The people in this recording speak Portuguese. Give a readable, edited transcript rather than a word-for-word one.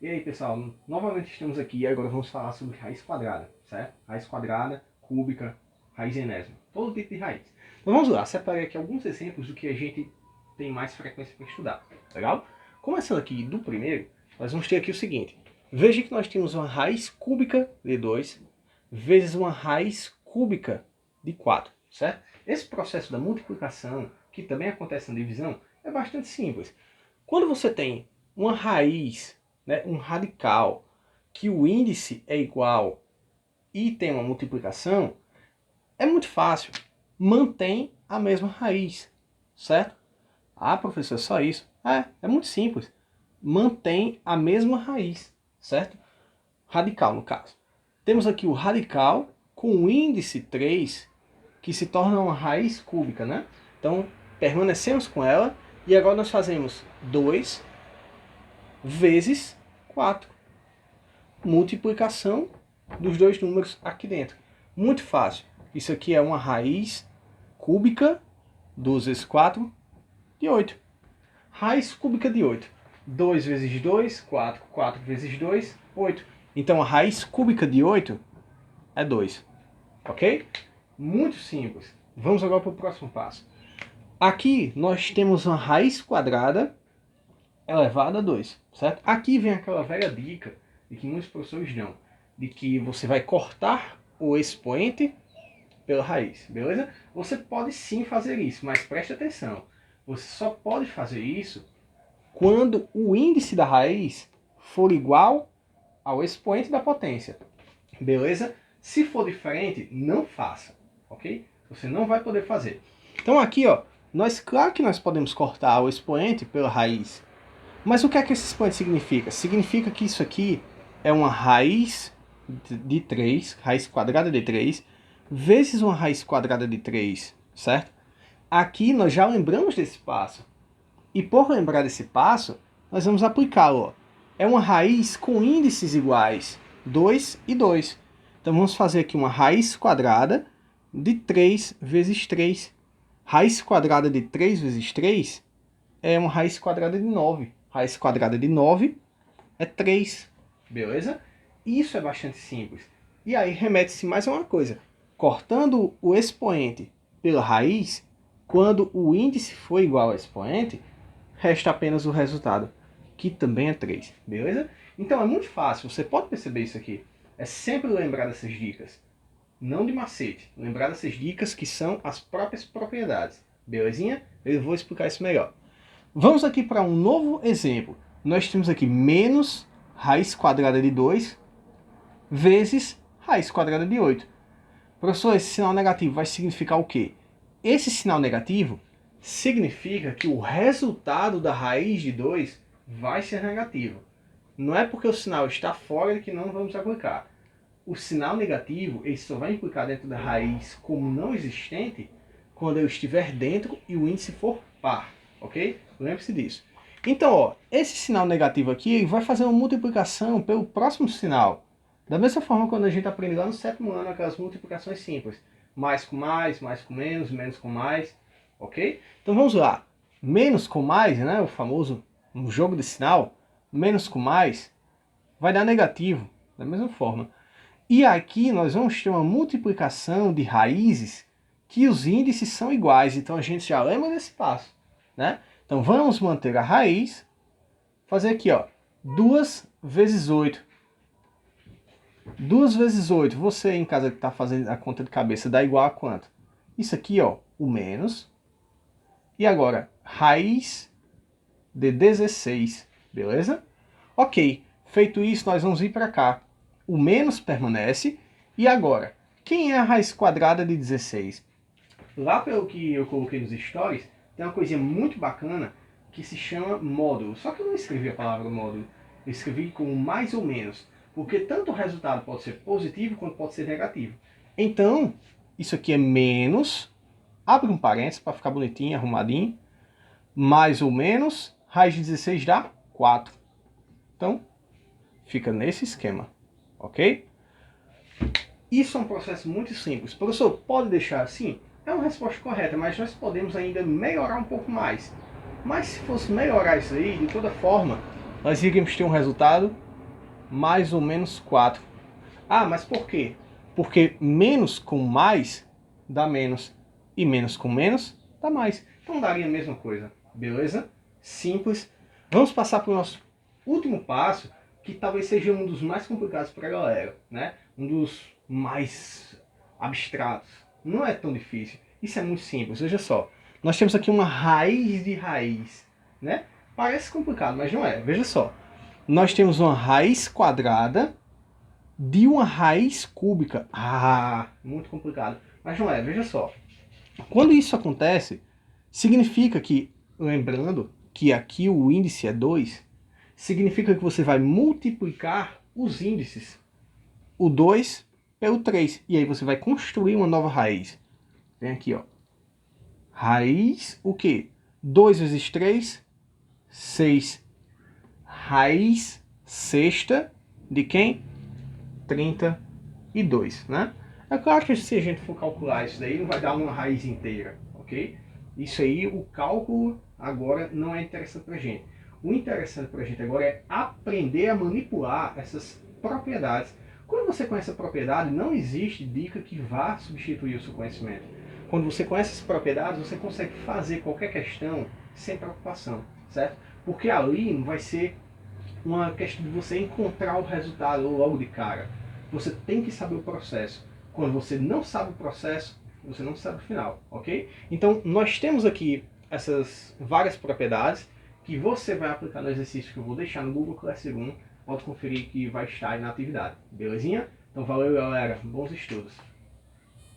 E aí pessoal, novamente estamos aqui e agora vamos falar sobre raiz quadrada, certo? Raiz quadrada, cúbica, raiz enésima, todo tipo de raiz. Então vamos lá, separei aqui alguns exemplos do que a gente tem mais frequência para estudar, legal? Começando aqui do primeiro, nós vamos ter aqui o seguinte. Veja que nós temos uma raiz cúbica de 2 vezes uma raiz cúbica de 4, certo? Esse processo da multiplicação, que também acontece na divisão, é bastante simples. Quando você tem uma raiz, né, um radical, que o índice é igual e tem uma multiplicação, é muito fácil. Mantém a mesma raiz, certo? Ah, professor, só isso? É muito simples. Mantém a mesma raiz, certo? Radical, no caso. Temos aqui o radical com o índice 3, que se torna uma raiz cúbica, né? Então, permanecemos com ela e agora nós fazemos 2 vezes 4. Multiplicação dos dois números aqui dentro. Muito fácil. Isso aqui é uma raiz cúbica, 2 vezes 4, de 8. Raiz cúbica de 8. 2 vezes 2, 4. 4 vezes 2, 8. Então a raiz cúbica de 8 é 2. Ok? Muito simples. Vamos agora para o próximo passo. Aqui nós temos uma raiz quadrada elevada a 2, certo? Aqui vem aquela velha dica de que muitos professores dão, de que você vai cortar o expoente pela raiz, beleza? Você pode sim fazer isso, mas preste atenção. Você só pode fazer isso quando o índice da raiz for igual ao expoente da potência, beleza? Se for diferente, não faça, ok? Você não vai poder fazer. Então aqui, ó, claro que nós podemos cortar o expoente pela raiz. Mas o que é que esse expoente significa? Significa que isso aqui é uma raiz de 3, raiz quadrada de 3, vezes uma raiz quadrada de 3, certo? Aqui nós já lembramos desse passo. E por lembrar desse passo, nós vamos aplicá-lo. É uma raiz com índices iguais, 2 e 2. Então vamos fazer aqui uma raiz quadrada de 3 vezes 3. Raiz quadrada de 3 vezes 3 é uma raiz quadrada de 9. Raiz quadrada de 9 é 3. Beleza? Isso é bastante simples. E aí remete-se mais a uma coisa. Cortando o expoente pela raiz, quando o índice for igual ao expoente, resta apenas o resultado, que também é 3. Beleza? Então é muito fácil. Você pode perceber isso aqui. É sempre lembrar dessas dicas. Não de macete. Lembrar dessas dicas que são as próprias propriedades. Belezinha? Eu vou explicar isso melhor. Vamos aqui para um novo exemplo. Nós temos aqui menos raiz quadrada de 2 vezes raiz quadrada de 8. Professor, esse sinal negativo vai significar o quê? Esse sinal negativo significa que o resultado da raiz de 2 vai ser negativo. Não é porque o sinal está fora que não vamos aplicar. O sinal negativo ele só vai implicar dentro da raiz como não existente quando eu estiver dentro e o índice for par. Ok? Lembre-se disso. Então, ó, esse sinal negativo aqui ele vai fazer uma multiplicação pelo próximo sinal. Da mesma forma quando a gente aprende lá no 7º ano aquelas multiplicações simples. Mais com menos com mais. Ok? Então vamos lá. Menos com mais, né, o famoso um jogo de sinal. Menos com mais vai dar negativo. Da mesma forma. E aqui nós vamos ter uma multiplicação de raízes que os índices são iguais. Então a gente já lembra desse passo, né? Então vamos manter a raiz, fazer aqui, ó, 2 vezes 8. 2 vezes 8, você em casa que está fazendo a conta de cabeça, dá igual a quanto? Isso aqui, ó, o menos. E agora, raiz de 16, beleza? Ok, feito isso, nós vamos vir para cá. O menos permanece. E agora, quem é a raiz quadrada de 16? Lá pelo que eu coloquei nos stories, tem uma coisinha muito bacana que se chama módulo. Só que eu não escrevi a palavra módulo. Eu escrevi como mais ou menos. Porque tanto o resultado pode ser positivo quanto pode ser negativo. Então, isso aqui é menos. Abre um parênteses para ficar bonitinho, arrumadinho. Mais ou menos. Raiz de 16 dá 4. Então, fica nesse esquema. Ok? Isso é um processo muito simples. Professor, pode deixar assim? É uma resposta correta, mas nós podemos ainda melhorar um pouco mais. Mas se fosse melhorar isso aí, de toda forma, nós iríamos ter um resultado mais ou menos 4. Ah, mas por quê? Porque menos com mais dá menos. E menos com menos dá mais. Então daria a mesma coisa. Beleza? Simples. Vamos passar para o nosso último passo, que talvez seja um dos mais complicados para a galera, né? Um dos mais abstratos. Não é tão difícil. Isso é muito simples. Veja só. Nós temos aqui uma raiz de raiz, né? Parece complicado, mas não é. Veja só. Nós temos uma raiz quadrada de uma raiz cúbica. Ah, muito complicado. Mas não é, veja só. Quando isso acontece, significa que, lembrando que aqui o índice é 2, significa que você vai multiplicar os índices, o 2 pelo 3. E aí você vai construir uma nova raiz. Vem aqui, ó. Raiz, o quê? 2 vezes 3, 6. Raiz sexta de quem? 32, né? É claro que se a gente for calcular isso daí, não vai dar uma raiz inteira, ok? Isso aí, o cálculo agora não é interessante pra gente. O interessante pra gente agora é aprender a manipular essas propriedades. Quando você conhece a propriedade, não existe dica que vá substituir o seu conhecimento. Quando você conhece as propriedades, você consegue fazer qualquer questão sem preocupação, certo? Porque ali não vai ser uma questão de você encontrar o resultado logo de cara. Você tem que saber o processo. Quando você não sabe o processo, você não sabe o final, ok? Então, nós temos aqui essas várias propriedades que você vai aplicar no exercício que eu vou deixar no Google Classroom. Pode conferir que vai estar aí na atividade, belezinha? Então, valeu, galera. Bons estudos.